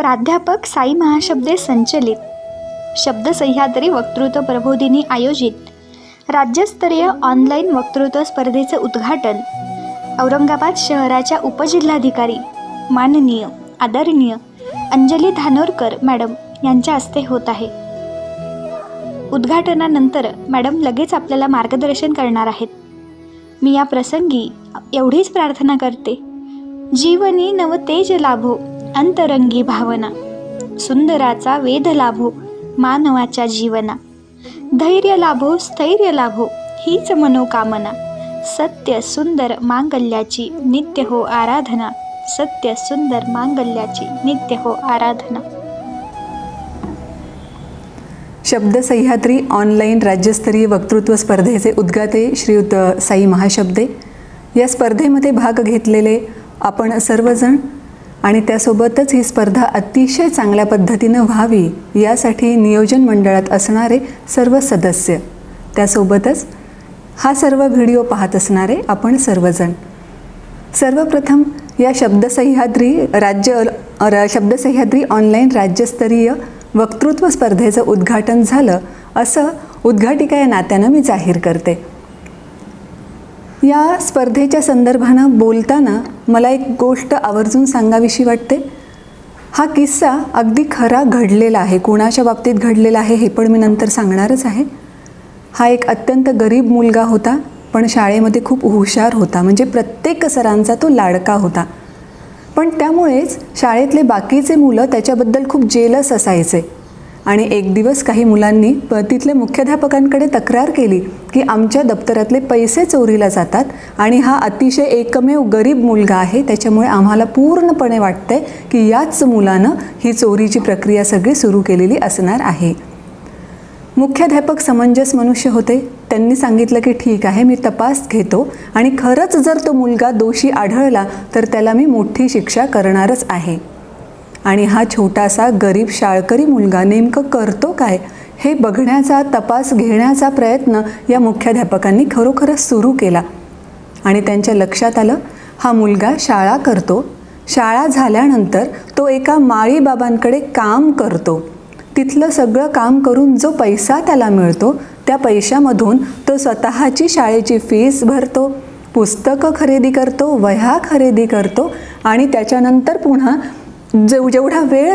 प्राध्यापक साई महाशब्दे संचलित शब्दसह्याद्री वक्तृत्व प्रबोधिनी आयोजित राज्यस्तरीय ऑनलाईन वक्तृत्व स्पर्धेचे उद्घाटन औरंगाबाद शहराच्या उपजिल्हाधिकारी माननीय आदरणीय अंजली धानोरकर मॅडम यांच्या हस्ते होत आहे। उद्घाटनानंतर मॅडम लगेच आपल्याला मार्गदर्शन करणार आहेत। मी या प्रसंगी एवढीच प्रार्थना करते, जीवनी नवतेज लाभो अंतरंगी भावना, सुंदराचा वेध लाभो मानवाच्या जीवना, धैर्य लाभो स्थैर्य लाभो हीच मनोकामना, सत्य सुंदर मांगल्याची नित्य हो आराधना, सत्य सुंदर मांगल्याची नित्य हो आराधना। शब्दसह्याद्री ऑनलाईन राज्यस्तरीय वक्तृत्व स्पर्धेचे उद्घाते श्रीयुत साई महाशब्दे। या स्पर्धेमध्ये भाग घेतलेले आपण सर्वजण आणि त्यासोबतच ही स्पर्धा अतिशय चांगल्या पद्धतीनं व्हावी यासाठी नियोजन मंडळात असणारे सर्व सदस्य, त्यासोबतच हा सर्व व्हिडिओ पाहत असणारे आपण सर्वजण, सर्वप्रथम या शब्दसह्याद्री ऑनलाईन राज्यस्तरीय वक्तृत्व स्पर्धेचं उद्घाटन झालं असं उद्घाटिका या नात्यानं मी जाहीर करते। या स्पर्धेच्या संदर्भानं बोलताना मला एक गोष्ट आवर्जून सांगावीशी वाटते। हा किस्सा अगदी खरा घडलेला आहे, कोणाच्या बाबतीत घडलेला आहे हे पण मी नंतर सांगणारच आहे। हा एक अत्यंत गरीब मुलगा होता, पण शाळेमध्ये खूप हुशार होता, म्हणजे प्रत्येक सरांचा तो लाडका होता। पण त्यामुळेच शाळेतले बाकीचे मुलं त्याच्याबद्दल खूप जेलस असायचे आणि एक दिवस काही मुलांनी तिथल्या मुख्याध्यापकांकडे तक्रार केली की आमच्या दप्तरातले पैसे चोरीला जातात आणि हा अतिशय एकमेव गरीब मुलगा आहे, त्याच्यामुळे आम्हाला पूर्णपणे वाटतंय की याच मुलानं ही चोरीची प्रक्रिया सगळी सुरू केलेली असणार आहे। मुख्याध्यापक समंजस मनुष्य होते, त्यांनी सांगितलं की ठीक आहे, मी तपास घेतो आणि खरंच जर तो मुलगा दोषी आढळला तर त्याला मी मोठी शिक्षा करणारच आहे। आणि हा छोटासा गरीब शाळकरी मुलगा नेमकं करतो काय हे बघण्याचा, तपास घेण्याचा प्रयत्न या मुख्याध्यापकांनी खरोखरच सुरू केला आणि त्यांच्या लक्षात आलं हा मुलगा शाळा करतो, शाळा झाल्यानंतर तो एका माळी बाबांकडे काम करतो, तिथलं सगळं काम करून जो पैसा त्याला मिळतो त्या पैशामधून तो स्वतःची शाळेची फीस भरतो, पुस्तकं खरेदी करतो, वह्या खरेदी करतो आणि त्याच्यानंतर पुन्हा जेवढा वेळ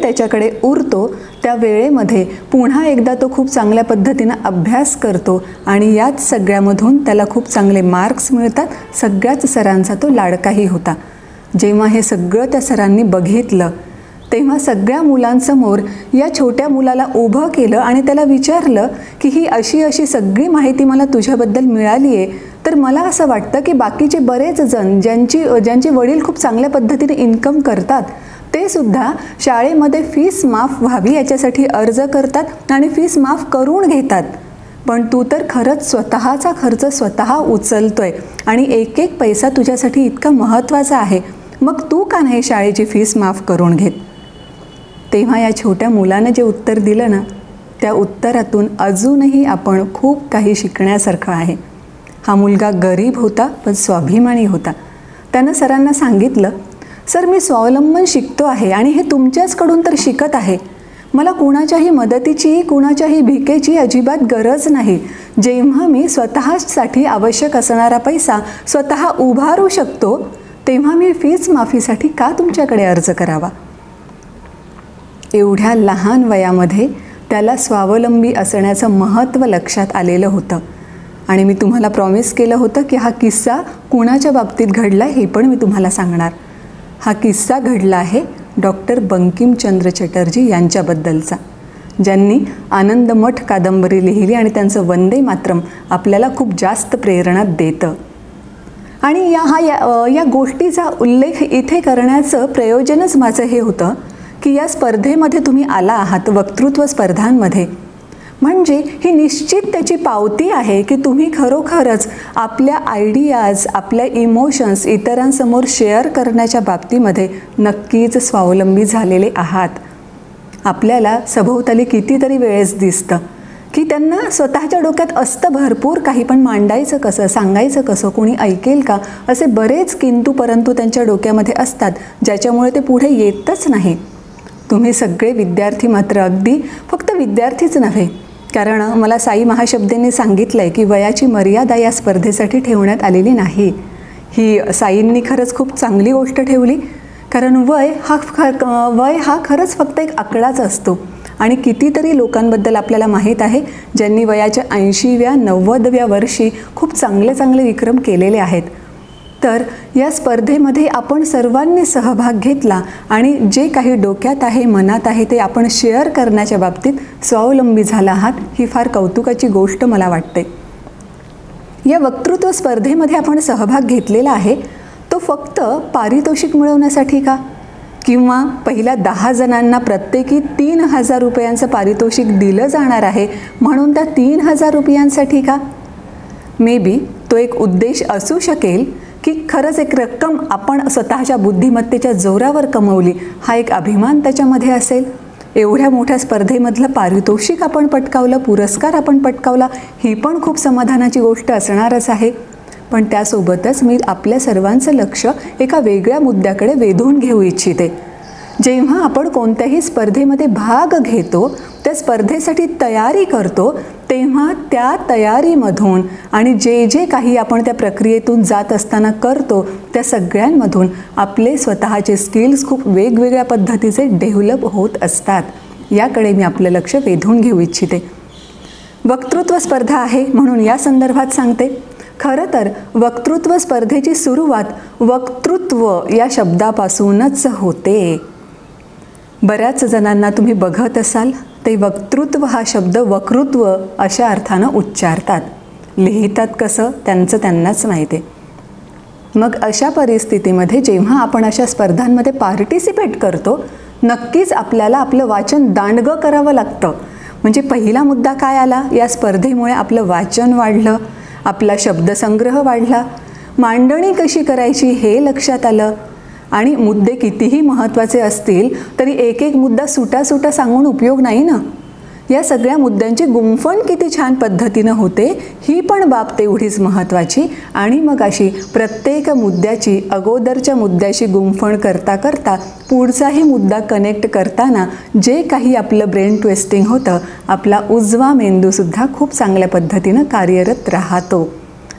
त्याच्याकडे उरतो त्या वेळेमध्ये पुन्हा एकदा तो खूप चांगल्या पद्धतीनं अभ्यास करतो आणि याच सगळ्यामधून त्याला खूप चांगले मार्क्स मिळतात। सगळ्याच सरांचा तो लाडकाही होता। जेव्हा हे सगळं त्या सरांनी बघितलं तेव्हा सगळ्या मुलांसमोर या छोट्या मुलाला उभं केलं आणि त्याला विचारलं की ही अशी सगळी माहिती मला तुझ्याबद्दल मिळाली आहे, तर मला असं वाटतं की बाकीचे बरेच जण ज्यांचे वडील खूप चांगल्या पद्धतीने इन्कम करतात ते सुद्धा शाळेमध्ये फीस माफ व्हावी याच्यासाठी अर्ज करतात आणि फीस माफ करून घेतात, पण तू तर खरंच स्वतःचा खर्च स्वतः उचलतोय आणि एक एक पैसा तुझ्यासाठी इतका महत्त्वाचा आहे, मग तू का नाही शाळेची फीस माफ करून घेत? तेव्हा या छोट्या मुलानं जे उत्तर दिलं ना, त्या उत्तरातून अजूनही आपण खूप काही शिकण्यासारखं आहे। हा मुलगा गरीब होता पण स्वाभिमानी होता। त्यानं सरांना सांगितलं, सर मी स्वावलंबन शिकतो आहे आणि हे तुमच्याचकडून तर शिकत आहे, मला कुणाच्याही मदतीची, कुणाच्याही भिकेची अजिबात गरज नाही। जेव्हा मी स्वतःसाठी आवश्यक असणारा पैसा स्वतः उभारू शकतो तेव्हा मी फीस माफीसाठी का तुमच्याकडे अर्ज करावा? एवढ्या लहान वयामध्ये त्याला स्वावलंबी असण्याचं महत्त्व लक्षात आलेलं होतं आणि मी तुम्हाला प्रॉमिस केलं होतं की हा किस्सा कुणाच्या बाबतीत घडला हे पण मी तुम्हाला सांगणार। हा किस्सा घडला आहे डॉक्टर बंकिमचंद्र चटर्जी यांच्याबद्दलचा, ज्यांनी आनंदमठ कादंबरी लिहिली आणि त्यांचं वंदे मातरम आपल्याला खूप जास्त प्रेरणा देतं। आणि या गोष्टीचा उल्लेख इथे करण्याचं प्रयोजनच माझं हे होतं की या स्पर्धेमध्ये तुम्ही आला आहात, वक्तृत्व स्पर्धांमध्ये, म्हणजे ही निश्चित त्याची पावती आहे की तुम्ही खरोखरच आपल्या आयडियाज, आपल्या इमोशन्स इतरांसमोर शेअर करण्याच्या बाबतीमध्ये नक्कीच स्वावलंबी झालेले आहात। आपल्याला सभोवताली कितीतरी वेळेस दिसतं की त्यांना स्वतःच्या डोक्यात असतं भरपूर काही, पण मांडायचं कसं, सांगायचं कसं, कोणी ऐकेल का, असे बरेच किंतु परंतु त्यांच्या डोक्यामध्ये असतात, ज्याच्यामुळे ते पुढे येतच नाही. तुम्ही सगळे विद्यार्थी मात्र अगदी फक्त विद्यार्थीच नव्हे, कारण मला साई महाशब्देंनी सांगितलं आहे की वयाची मर्यादा या स्पर्धेसाठी ठेवण्यात आलेली नाही. ही साईंनी खरंच खूप चांगली गोष्ट ठेवली, कारण वय हा खरंच फक्त एक आकडाच असतो. आणि कितीतरी लोकांबद्दल आपल्याला माहीत आहे ज्यांनी वयाच्या 80व्या 90व्या वर्षी खूप चांगले चांगले विक्रम केलेले आहेत. तर या स्पर्धेमध्ये आपण सर्वांनी सहभाग घेतला आणि जे काही डोक्यात आहे, मनात आहे ते आपण शेअर करण्याच्या बाबतीत स्वावलंबी झाला आहात, ही फार कौतुकाची गोष्ट मला वाटते. या वक्तृत्व स्पर्धेमध्ये आपण सहभाग घेतलेला आहे तो फक्त पारितोषिक मिळवण्यासाठी का, किंवा पहिल्या 10 जणांना प्रत्येकी 3,000 रुपयांचं पारितोषिक दिलं जाणार आहे म्हणून त्या 3,000 रुपयांसाठी का? मे बी तो एक उद्देश असू शकेल की खरंच एक रक्कम आपण स्वतःच्या बुद्धिमत्तेच्या जोरावर कमवली, हा एक अभिमान त्याच्यामध्ये असेल. एवढ्या मोठ्या स्पर्धेमधलं पारितोषिक आपण पटकावलं, पुरस्कार आपण पटकावला, ही पण खूप समाधानाची गोष्ट असणारच आहे. पण त्यासोबतच मी आपल्या सर्वांचं लक्ष एका वेगळ्या मुद्द्याकडे वेधून घेऊ इच्छिते. जेव्हा आपण कोणत्याही स्पर्धेमध्ये भाग घेतो, त्या स्पर्धेसाठी तयारी करतो, तेव्हा त्या तयारीमधून आणि जे जे काही आपण त्या प्रक्रियेतून जात असताना करतो त्या सगळ्यांमधून आपले स्वतःचे स्किल्स खूप वेगवेगळ्या पद्धतीचे डेव्हलप होत असतात. याकडे मी आपलं लक्ष वेधून घेऊ इच्छिते. वक्तृत्व स्पर्धा आहे म्हणून या संदर्भात सांगते. खरं तर वक्तृत्व स्पर्धेची सुरुवात वक्तृत्व या शब्दापासूनच होते. बऱ्याच जणांना तुम्ही बघत असाल ते वक्तृत्व हा शब्द वक्तृत्व अशा अर्थानं उच्चारतात, लिहितात कसं त्यांचं त्यांनाच माहिती आहे. मग अशा परिस्थितीमध्ये जेव्हा आपण अशा स्पर्धांमध्ये पार्टिसिपेट करतो, नक्कीच आपल्याला आपलं वाचन दांडगं करावं लागतं. म्हणजे पहिला मुद्दा काय आला, या स्पर्धेमुळे आपलं वाचन वाढलं, आपला शब्दसंग्रह वाढला, मांडणी कशी करायची हे लक्षात आलं. आणि मुद्दे कितीही महत्त्वाचे असतील तरी एक एक मुद्दा सुटा सांगून उपयोग नाही ना. या सगळ्या मुद्द्यांची गुंफण किती छान पद्धतीनं होते ही पण बाब तेवढीच महत्त्वाची. आणि मग अशी प्रत्येक मुद्द्याची अगोदरच्या मुद्द्याशी गुंफण करता करता पुढचाही मुद्दा कनेक्ट करताना जे काही आपलं ब्रेन ट्विस्टिंग होतं, आपला उजवा मेंदूसुद्धा खूप चांगल्या पद्धतीनं कार्यरत राहतो.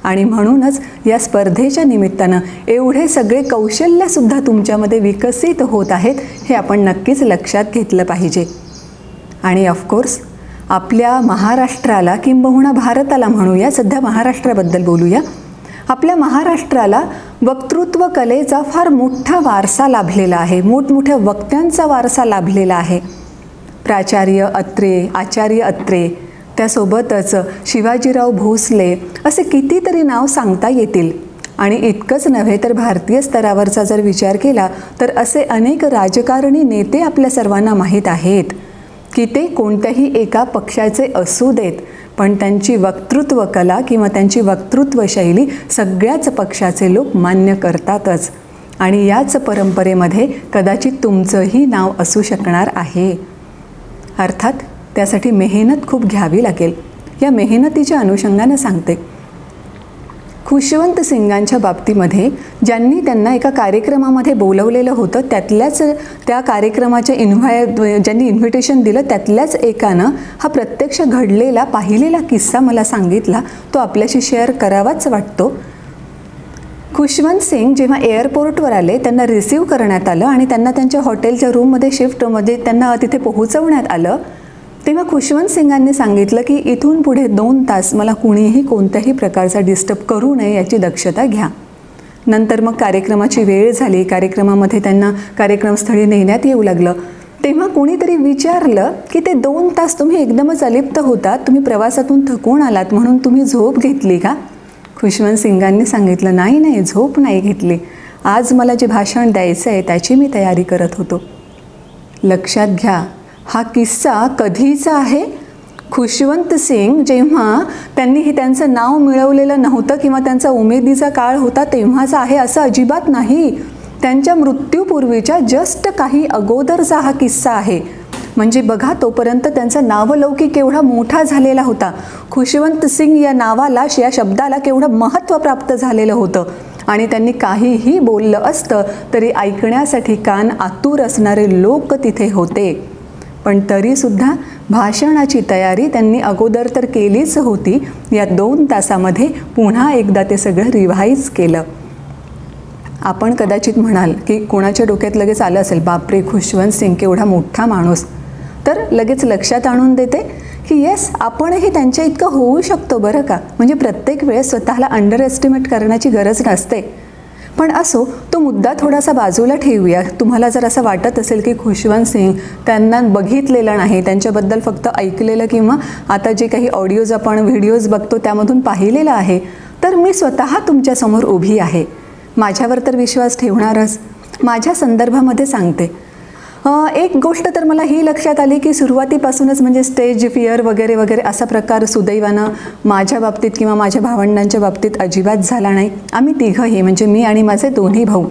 आणि म्हणूनच या स्पर्धेच्या निमित्तानं एवढे सगळे कौशल्यसुद्धा तुमच्यामध्ये विकसित होत आहेत, हे आपण नक्कीच लक्षात घेतलं पाहिजे. आणि ऑफकोर्स आपल्या महाराष्ट्राला किंबहुना भारताला म्हणूया, सध्या महाराष्ट्राबद्दल बोलूया, आपल्या महाराष्ट्राला वक्तृत्व कलेचा फार मोठा वारसा लाभलेला आहे, मोठमोठ्या वक्त्यांचा वारसा लाभलेला आहे. प्राचार्य अत्रे, आचार्य अत्रे, त्यासोबतच शिवाजीराव भोसले, असे कितीतरी नाव सांगता येतील. आणि इतकंच नव्हे तर भारतीय स्तरावरचा जर विचार केला तर असे अनेक राजकारणी नेते आपल्या सर्वांना माहीत आहेत की ते कोणत्याही एका पक्षाचे असू देत, पण त्यांची वक्तृत्व कला किंवा त्यांची वक्तृत्व शैली सगळ्याच पक्षाचे लोक मान्य करतातच. आणि याच परंपरेमध्ये कदाचित तुमचंही नाव असू शकणार आहे. अर्थात त्यासाठी मेहनत खूप घ्यावी लागेल. या मेहनतीच्या अनुषंगानं सांगते. खुशवंत सिंगांच्या बाबतीमध्ये ज्यांनी त्यांना एका कार्यक्रमामध्ये बोलवलेलं होतं, त्या कार्यक्रमाच्या ज्यांनी इन्व्हिटेशन दिलं त्यातल्याच एकानं हा प्रत्यक्ष घडलेला पाहिलेला किस्सा मला सांगितला, तो आपल्याशी शेअर करावाच वाटतो. खुशवंत सिंग जेव्हा एअरपोर्टवर आले, त्यांना रिसीव्ह करण्यात आलं आणि त्यांना त्यांच्या हॉटेलच्या रूममध्ये शिफ्टमध्ये त्यांना तिथे पोहोचवण्यात आलं. तेव्हा खुशवंत सिंगांनी सांगितलं की इथून पुढे 2 तास मला कुणीही कोणत्याही प्रकारचा डिस्टर्ब करू नये याची दक्षता घ्या. नंतर मग कार्यक्रमाची वेळ झाली, कार्यक्रमामध्ये त्यांना कार्यक्रमस्थळी नेण्यात येऊ लागलं. तेव्हा कोणीतरी विचारलं की ते 2 तास तुम्ही एकदमच अलिप्त होतात, तुम्ही प्रवासातून थकून आलात म्हणून तुम्ही झोप घेतली का? खुशवंत सिंगांनी सांगितलं, नाही, झोप नाही घेतली. आज मला जे भाषण द्यायचं आहे त्याची मी तयारी करत होतो. लक्षात घ्या, हा किस्सा कधीचा आहे? खुशवंत सिंग जेव्हा त्यांनी त्यांचं नाव मिळवलेलं नव्हतं किंवा त्यांचा उमेदीचा काळ होता तेव्हाचा आहे असं अजिबात नाही. त्यांच्या मृत्यूपूर्वीच्या जस्ट काही अगोदरचा हा किस्सा आहे. म्हणजे बघा, तोपर्यंत त्यांचा नावलौकिक केवढा मोठा झालेला होता. खुशवंत सिंग या नावाला, या शब्दाला केवढं महत्त्व प्राप्त झालेलं होतं. आणि त्यांनी काहीही बोललं असतं तरी ऐकण्यासाठी कान आतुर असणारे लोक तिथे होते. पण तरीसुद्धा भाषणाची तयारी त्यांनी अगोदर तर केलीच होती. या 2 तासामध्ये पुन्हा एकदा ते सगळं रिव्हाईज केलं. आपण कदाचित म्हणाल की कोणाच्या डोक्यात लगेच आलं असेल, बापरे, खुशवंत सिंग केवढा मोठा माणूस. तर लगेच लक्षात आणून देते की येस, आपणही त्यांच्या इतकं होऊ शकतो बरं का. म्हणजे प्रत्येक वेळेस स्वतःला अंडर एस्टिमेट करण्याची गरज नसते. पण असो, तो मुद्दा थोडासा बाजूला ठेवूया. तुम्हाला जर असं वाटत असेल की खुशवंत सिंग त्यांना बघितलेलं नाही, त्यांच्याबद्दल फक्त ऐकलेलं किंवा आता जे काही ऑडिओज आपण व्हिडिओज बघतो त्यामधून पाहिलेलं आहे, तर मी स्वतः तुमच्यासमोर उभी आहे. माझ्यावर तर विश्वास ठेवणारच. माझ्या संदर्भामध्ये सांगते. एक गोष्ट तर मला ही लक्षात आली की सुरुवातीपासूनच म्हणजे स्टेज फिअर वगैरे वगैरे असा प्रकार सुदैवानं माझ्या बाबतीत किंवा माझ्या भावंडांच्या बाबतीत अजिबात झाला नाही. आम्ही तिघंही, म्हणजे मी आणि माझे 2 भाऊ,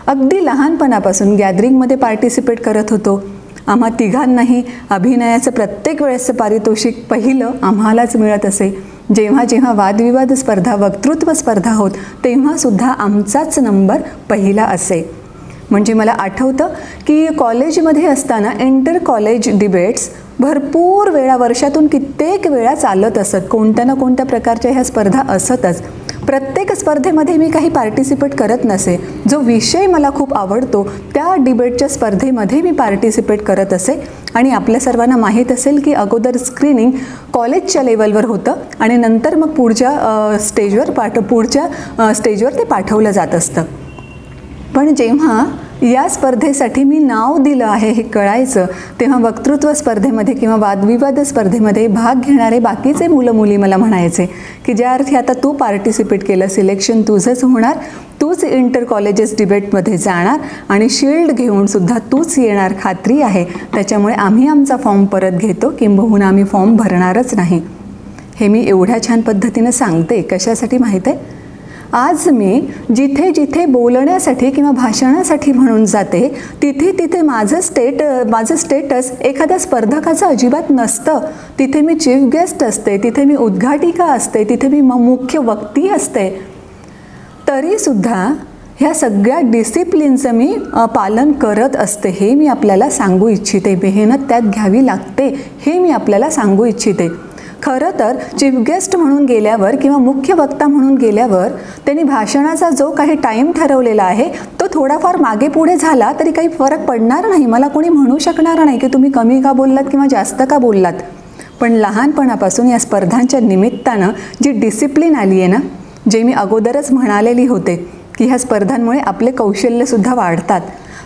अगदी लहानपणापासून गॅदरिंगमध्ये पार्टिसिपेट करत होतो. आम्हा तिघांनाही अभिनयाचं प्रत्येक वेळेचं पारितोषिक पहिलं आम्हालाच मिळत असे. जेव्हा जेव्हा वादविवाद स्पर्धा, वक्तृत्व स्पर्धा होत तेव्हासुद्धा आमचाच नंबर पहिला असे. म्हणजे मला आठवतं की कॉलेजमध्ये असताना इंटर कॉलेज डिबेट्स भरपूर वेळा, वर्षातून कित्येक वेळा चालत असत. कोणत्या ना कोणत्या प्रकारच्या ह्या स्पर्धा असतच. प्रत्येक स्पर्धेमध्ये मी काही पार्टिसिपेट करत नसे. जो विषय मला खूप आवडतो त्या डिबेटच्या स्पर्धेमध्ये मी पार्टिसिपेट करत असे. आणि आपल्या सर्वांना माहीत असेल की अगोदर स्क्रीनिंग कॉलेजच्या लेवलवर होतं आणि नंतर मग पुढच्या स्टेजवर ते पाठवलं जात असतं. पण जेव्हा या स्पर्धेसाठी मी नाव दिलं आहे हे कळायचं, तेव्हा वक्तृत्व स्पर्धेमध्ये किंवा वादविवाद स्पर्धेमध्ये भाग घेणारे बाकीचे मुलं मुली मला म्हणायचे की ज्या अर्थी आता तू पार्टिसिपेट केलं, सिलेक्शन तुझंच होणार, तूच इंटर कॉलेजेस डिबेटमध्ये जाणार आणि शील्ड घेऊन सुद्धा तूच येणार, खात्री आहे. त्याच्यामुळे आम्ही आमचा फॉर्म परत घेतो, किंबहुना आम्ही फॉर्म भरणारच नाही. हे मी एवढ्या छान पद्धतीनं सांगते कशासाठी माहीत आहे? आज मी जिथे जिथे बोलण्यासाठी किंवा भाषणासाठी म्हणून जाते तिथे तिथे माझं स्टेटस एखाद्या स्पर्धकाचं अजिबात नसतं. तिथे मी चीफ गेस्ट असते, तिथे मी उद्घाटिका असते, तिथे मी मुख्य वक्ती असते. तरीसुद्धा ह्या सगळ्या डिसिप्लिनचं मी पालन करत असते. हे मी आपल्याला सांगू इच्छिते. मेहनत त्यात घ्यावी लागते हे मी आपल्याला सांगू इच्छिते. खरं तर चीफ गेस्ट म्हणून गेल्यावर किंवा मुख्य वक्ता म्हणून गेल्यावर त्यांनी भाषणाचा जो काही टाईम ठरवलेला आहे तो थोडाफार मागे पुढे झाला तरी काही फरक पडणार नाही. मला कोणी म्हणू शकणार नाही की तुम्ही कमी का बोललात किंवा जास्त का बोललात. पण लहानपणापासून या स्पर्धांच्या निमित्तानं जी डिसिप्लिन आली आहे ना, जे मी अगोदरच म्हणालेली होते की ह्या स्पर्धांमुळे आपले कौशल्यसुद्धा वाढतात,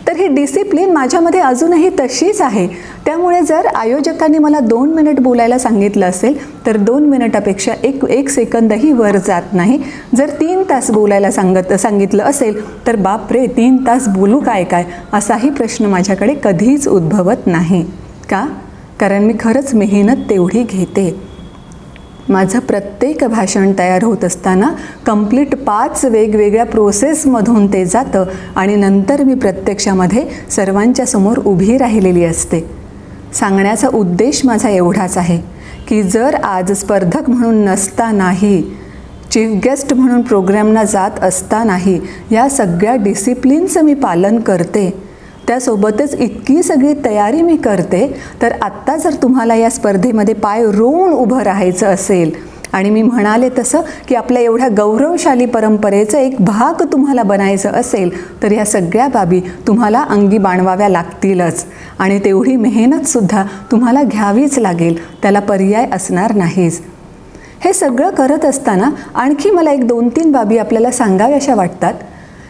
तर ही डिसिप्लिन माझ्यामध्ये अजूनही तशीच आहे. त्यामुळे जर आयोजकांनी मला 2 मिनिट बोलायला सांगितलं असेल तर 2 मिनिटापेक्षा एक सेकंदही वर जात नाही. जर 3 तास बोलायला सांगितलं असेल तर बापरे 3 तास बोलू काय असाही प्रश्न माझ्याकडे कधीच उद्भवत नाही. का? कारण मी खरंच मेहनत तेवढी घेते. माझं प्रत्येक भाषण तयार होत असताना कंप्लीट 5 वेगवेगळ्या प्रोसेसमधून ते जातं आणि नंतर मी प्रत्यक्षामध्ये सर्वांच्या समोर उभी राहिलेली असते. सांगण्याचा उद्देश माझा एवढाच आहे की जर आज स्पर्धक म्हणून नसतानाही, चीफ गेस्ट म्हणून प्रोग्रामना जात असतानाही या सगळ्या डिसिप्लिनचं मी पालन करते, त्यासोबतच इतकी सगळी तयारी मी करते, तर आत्ता जर तुम्हाला या स्पर्धेमध्ये पाय रोवून उभं राहायचं असेल आणि मी म्हणाले तसं की आपल्या एवढ्या गौरवशाली परंपरेचा एक भाग तुम्हाला बनायचं असेल तर ह्या सगळ्या बाबी तुम्हाला अंगी बाणवाव्या लागतीलच आणि तेवढी मेहनतसुद्धा तुम्हाला घ्यावीच लागेल. त्याला पर्याय असणार नाहीच. हे सगळं करत असताना आणखी मला 1-2-3 बाबी आपल्याला सांगाव्याशा वाटतात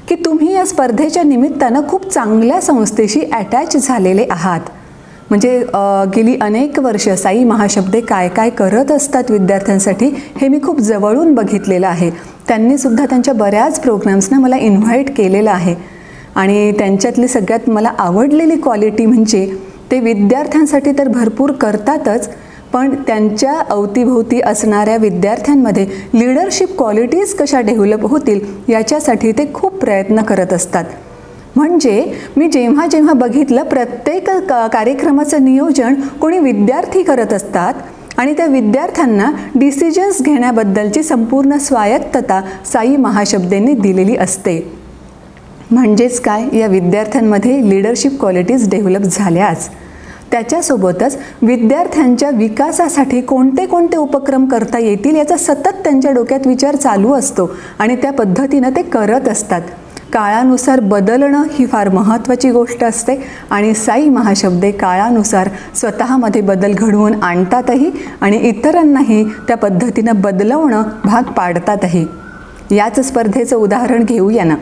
की तुम्ही या स्पर्धेच्या निमित्तानं खूप चांगल्या संस्थेशी अटॅच झालेले आहात. म्हणजे गेली अनेक वर्ष साई महाशब्दे काय काय करत असतात विद्यार्थ्यांसाठी हे मी खूप जवळून बघितलेलं आहे. त्यांनीसुद्धा त्यांच्या बऱ्याच प्रोग्राम्सना मला इन्व्हाइट केलेलं आहे आणि त्यांच्यातली सगळ्यात मला आवडलेली क्वालिटी म्हणजे ते विद्यार्थ्यांसाठी तर भरपूर करतातच, पण त्यांच्या अवतीभोवती असणाऱ्या विद्यार्थ्यांमध्ये लिडरशिप क्वालिटीज कशा डेव्हलप होतील याच्यासाठी ते खूप प्रयत्न करत असतात. म्हणजे मी जेव्हा जेव्हा बघितलं प्रत्येक कार्यक्रमाचं नियोजन कोणी विद्यार्थी करत असतात आणि त्या विद्यार्थ्यांना डिसिजन्स घेण्याबद्दलची संपूर्ण स्वायत्तता साई महाशब्देंनी दिलेली असते. म्हणजेच काय, या विद्यार्थ्यांमध्ये लीडरशिप क्वालिटीज डेव्हलप झाल्याच. त्याच्यासोबतच विद्यार्थ्यांच्या विकासासाठी कोणते कोणते उपक्रम करता येतील याचा सतत त्यांच्या डोक्यात विचार चालू असतो आणि त्या पद्धतीनं ते करत असतात. काळानुसार बदलणं ही फार महत्त्वाची गोष्ट असते आणि साई महाशब्दे काळानुसार स्वतःमध्ये बदल घडवून आणतातही आणि इतरांनाही त्या पद्धतीनं बदलवणं भाग पाडतातही. याच स्पर्धेचं उदाहरण घेऊया ना.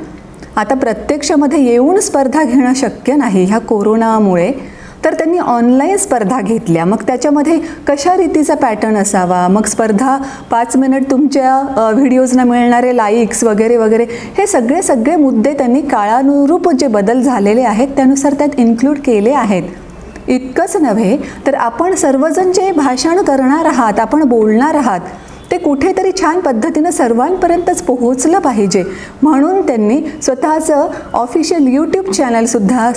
आता प्रत्यक्षमध्ये येऊन स्पर्धा घेणं शक्य नाही ह्या कोरोनामुळे, तर त्यांनी ऑनलाईन स्पर्धा घेतल्या. मग त्याच्यामध्ये कशा रीतीचा पॅटर्न असावा, मग स्पर्धा 5 मिनिट तुमच्या व्हिडिओजना मिळणारे लाईक्स वगैरे वगैरे हे सगळे मुद्दे त्यांनी काळानुरूप जे बदल झालेले आहेत त्यानुसार त्यात इन्क्लूड केले आहेत. इतकंच नव्हे तर आपण सर्वजण जे भाषण करणार आहात, आपण बोलणार आहात, ते कुठेतरी छान पद्धतीनं सर्वांपर्यंतच पोहोचलं पाहिजे म्हणून त्यांनी स्वतःचं ऑफिशियल यूट्यूब चॅनलसुद्धा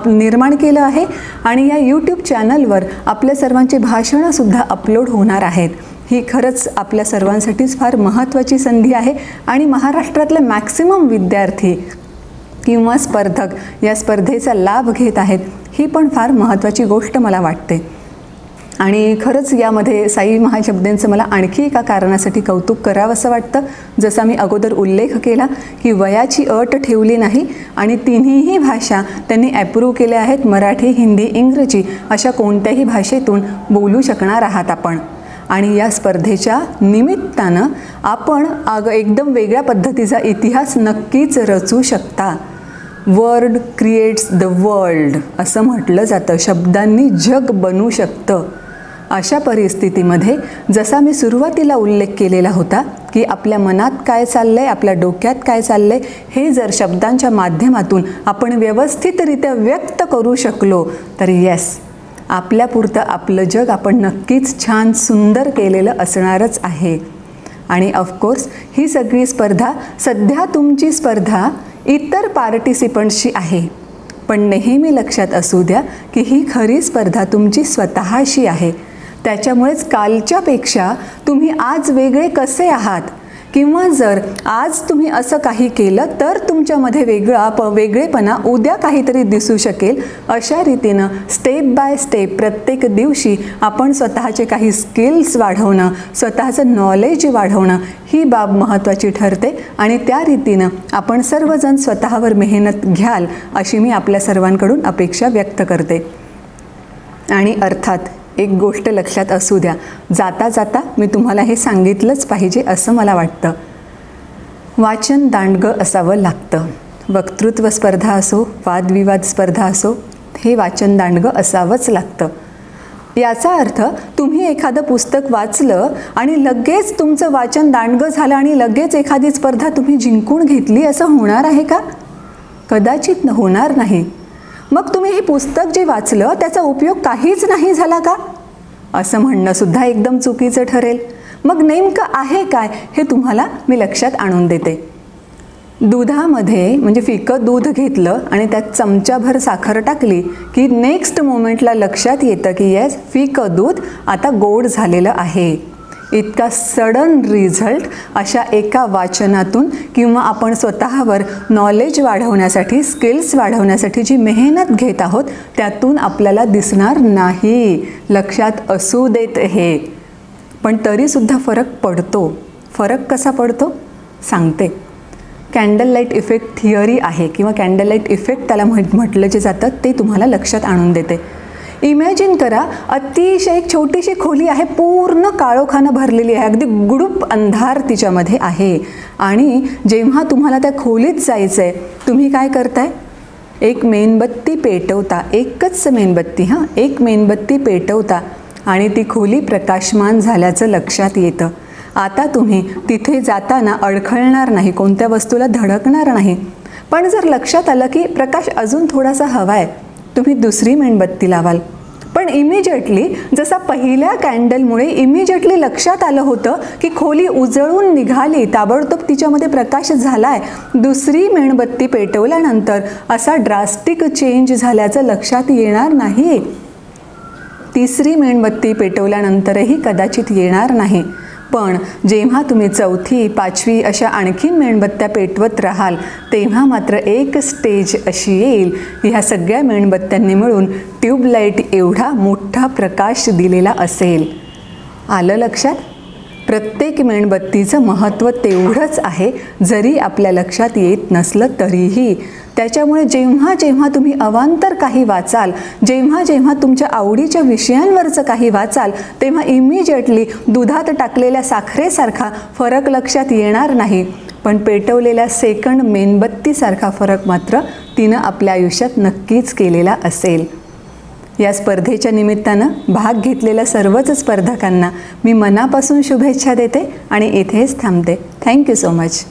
निर्माण केलं आहे आणि या यूट्यूब चॅनलवर आपल्या सर्वांची भाषणंसुद्धा अपलोड होणार आहेत. ही खरंच आपल्या सर्वांसाठीच फार महत्त्वाची संधी आहे आणि महाराष्ट्रातले मॅक्सिमम विद्यार्थी किंवा स्पर्धक या स्पर्धेचा लाभ घेत आहेत. ही पण फार महत्त्वाची गोष्ट मला वाटते. आणि खरंच यामध्ये साई महाशब्देंचं मला आणखी एका कारणासाठी कौतुक करावं असं वाटतं. जसा मी अगोदर उल्लेख केला की वयाची अट ठेवली नाही आणि तिन्हीही भाषा त्यांनी ॲप्रूव्ह केल्या आहेत. मराठी, हिंदी, इंग्रजी अशा कोणत्याही भाषेतून बोलू शकणार आहात आपण. आणि या स्पर्धेच्या निमित्तानं आपण एकदम वेगळ्या पद्धतीचा इतिहास नक्कीच रचू शकता. वर्ड क्रिएट्स द वर्ल्ड असं म्हटलं जातं. शब्दांनी जग बनू शकतं. अशा परिस्थितीमध्ये जसा मी सुरुवातीला उल्लेख केलेला होता की आपल्या मनात काय चाललं आहे, आपल्या डोक्यात काय चाललं आहे, हे जर शब्दांच्या माध्यमातून आपण व्यवस्थितरित्या व्यक्त करू शकलो तर येस, आपल्यापुरतं आपलं जग आपण नक्कीच छान सुंदर केलेलं असणारच आहे. आणि ऑफकोर्स ही सगळी स्पर्धा सध्या तुमची स्पर्धा इतर पार्टिसिपंट्सची आहे, पण नेहमी लक्षात असू द्या की ही खरी स्पर्धा तुमची स्वतःशी आहे. त्याच्यामुळेच कालच्यापेक्षा तुम्ही आज वेगळे कसे आहात किंवा जर आज तुम्ही असं काही केलं तर तुमच्यामध्ये वेगळेपणा उद्या काहीतरी दिसू शकेल. अशा रीतीनं स्टेप बाय स्टेप प्रत्येक दिवशी आपण स्वतःचे काही स्किल्स वाढवणं, स्वतःचं नॉलेज वाढवणं ही बाब महत्त्वाची ठरते आणि त्या रीतीनं आपण सर्वजण स्वतःवर मेहनत घ्याल अशी मी आपल्या सर्वांकडून अपेक्षा व्यक्त करते. आणि अर्थात एक गोष्ट लक्षात असू द्या, जाता जाता मी तुम्हाला हे सांगितलंच पाहिजे असं मला वाटतं. वाचन दांडगं असावं लागतं. वक्तृत्व स्पर्धा असो, वादविवाद स्पर्धा असो, हे वाचन दांडगं असावंच लागतं. याचा अर्थ तुम्ही एखादं पुस्तक वाचलं आणि लगेच तुमचं वाचन दांडगं झालं आणि लगेच एखादी स्पर्धा तुम्ही जिंकून घेतली असं होणार आहे का? कदाचित होणार नाही. मग तुम्ही हे पुस्तक जे वाचलं त्याचा उपयोग काहीच नाही झाला का असं म्हणणं सुद्धा एकदम चुकीचं ठरेल. मग नेमकं आहे काय हे तुम्हाला मी लक्षात आणून देते. दुधामध्ये म्हणजे फिकं दूध घेतलं आणि त्यात चमचाभर साखर टाकली की नेक्स्ट मोमेंटला लक्षात येतं की येस, फिकं दूध आता गोड झालेलं आहे. इतका सडन रिझल्ट अशा एका वाचनातून किंवा आपण स्वतःवर नॉलेज वाढवण्यासाठी, स्किल्स वाढवण्यासाठी जी मेहनत घेत आहोत त्यातून आपल्याला दिसणार नाही. लक्षात असू देत हे. पण तरीसुद्धा फरक पडतो. फरक कसा पडतो सांगते. कॅन्डल लाईट इफेक्ट थिअरी आहे किंवा कॅन्डल लाईट इफेक्ट त्याला म्हटलं जे जातं ते तुम्हाला लक्षात आणून देते. इमॅजिन करा, अतिशय एक छोटीशी खोली आहे, पूर्ण काळोखानं भरलेली आहे, अगदी गुडूप अंधार तिच्यामध्ये आहे. आणि जेव्हा तुम्हाला त्या खोलीत जायचं आहे तुम्ही काय करताय? एक मेणबत्ती पेटवता. एकच मेणबत्ती, एक मेणबत्ती पेटवता आणि ती खोली प्रकाशमान झाल्याचं लक्षात येतं. आता तुम्ही तिथे जाताना अडखळणार नाही, कोणत्या वस्तूला धडकणार नाही. पण जर लक्षात आलं की प्रकाश अजून थोडासा हवा आहे, तुम्ही दुसरी मेणबत्ती लावाल. पण इमिजिएटली जसा पहिल्या कॅन्डलमुळे इमिजिएटली लक्षात आलं होतं की खोली उजळून निघाली, ताबडतोब तिच्यामध्ये प्रकाश झालाय, दुसरी मेणबत्ती पेटवल्यानंतर असा ड्रास्टिक चेंज झाल्याचं लक्षात येणार नाही. तिसरी मेणबत्ती पेटवल्यानंतरही कदाचित येणार नाही. पण जेव्हा तुम्ही चौथी, पाचवी अशा आणखीन मेणबत्त्या पेटवत राहाल तेव्हा मात्र एक स्टेज अशी येईल, ह्या सगळ्या मेणबत्त्यांनी मिळून ट्यूबलाईट एवढा मोठा प्रकाश दिलेला असेल. आलं लक्षात? प्रत्येक मेणबत्तीचं महत्त्व तेवढंच आहे, जरी आपल्या लक्षात येत नसलं तरीही. त्याच्यामुळे जेव्हा जेव्हा तुम्ही अवांतर काही वाचाल, जेव्हा जेव्हा तुमच्या आवडीच्या विषयांवरचं काही वाचाल, तेव्हा इमिजिएटली दुधात टाकलेल्या साखरेसारखा फरक लक्षात येणार नाही. पण पेटवलेल्या सेकंड मेणबत्तीसारखा फरक मात्र तिनं आपल्या आयुष्यात नक्कीच केलेला असेल. या स्पर्धेच्या निमित्तानं भाग घेतलेल्या सर्वच स्पर्धकांना मी मनापासून शुभेच्छा देते आणि इथेच थांबते. Thank you so much.